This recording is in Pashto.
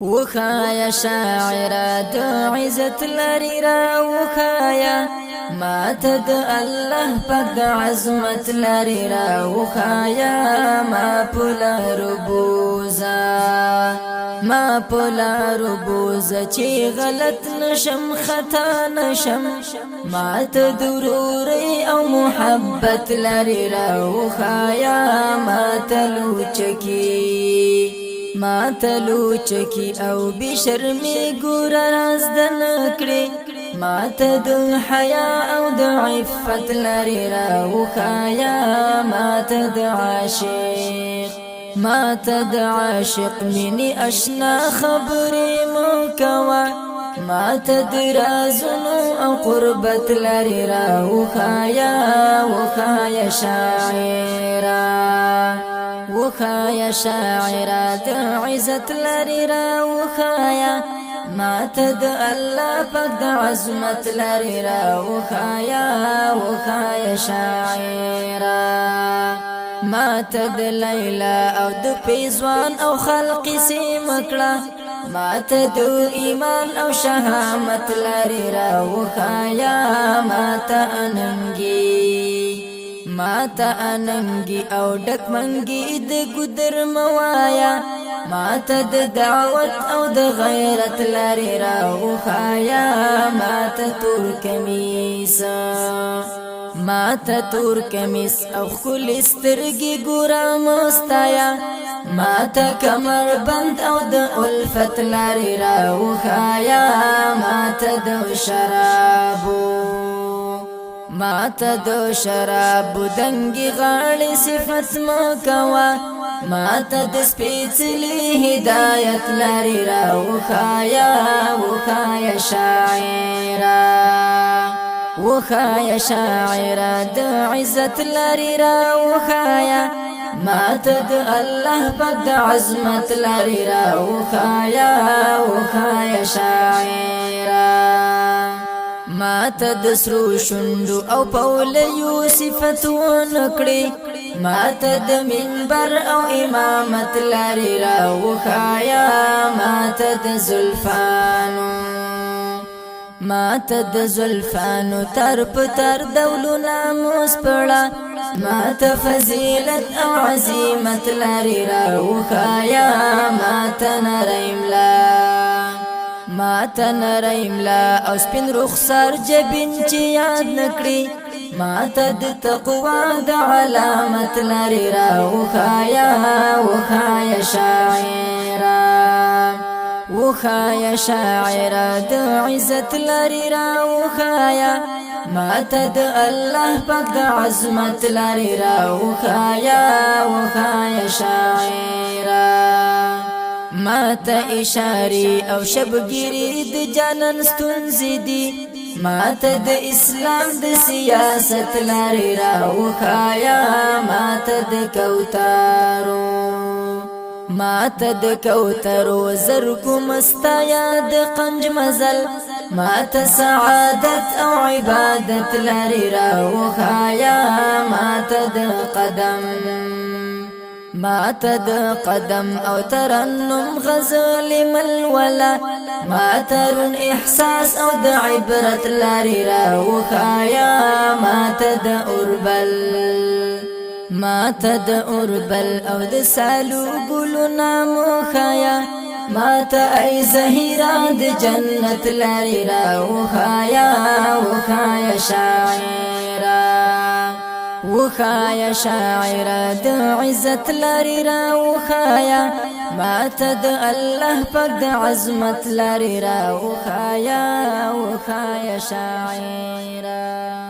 وخايا شاعرة دو عزت لري را وخايا ما تد الله پاک عظمت لري را وخايا ما پلا ربوزا چی غلط نشم خطا نشم ما تدروری او محبت لري را وخايا ما تلوچکی او بشرمی ګور راز د نکړي ما ته د حیا او د عفت لري را وخایا ما ته د عاشق منی اشنا خبرې مو کوا ما ته د رازونو او قربت لري را وخایا شاعرة د عزت لري را وخایا ما ته د الله پاک د عظمت لري را وخایا شاعرة ما ته د لیلا او د پیزوان او خلق سیمکړه ما ته د ایمان او شهامت لري را وخایا ما ته اننګي او ډک منګي د ګدر موایا ما ته د دعوت او د غیرت لري را وخایا ما ته تور کمیس او خل سترګي ګورا مستایا ما ته کمر بند او د الفت لري را وخایا ما ته د شراب دنګي غاړي صفت مو کوا ما ته د سپېڅلي هدایت لري را وخایا شاعرة د عزت لري را وخایا ما ته د الله پاک د عظمت لري را وخایا شاعرة ما ته د سرو شوندو او پولیو صفتون کړي ما ته د منبر او امامت لري را وخایا ما ته د زلفانو تر پتر دولنا مسپړه ما ته فضیلت او عظمت لري را وخایا ما ته نریم او سپین رخسار جبین چی یاد نکړي ما ته د تقوا د علامت لري را وخایا شاعرة د عزت لري را وخایا ما ته د الله پاک د عظمت لري را وخایا شاعرة ما ته اشاری او شبګری د جانان ستونزې دي ما ته د اسلام د سیاست لري را وخایا ما ته د کوترو زرګو مستایا د قنج مزل ما ته سعادت او عبادت لري را وخایا ما ته د قدم او ترنم غزل ملولا ما ترون احساس او د عبرت لري را وخایا ما ته د اوربل او د سالو ګلو نامو خایا ما ته ای زهیرا د جنت لري را وخایا شاعرة د عزت لري را وخایا ما ته د الله پاک د عظمت لري را وخایا شاعرة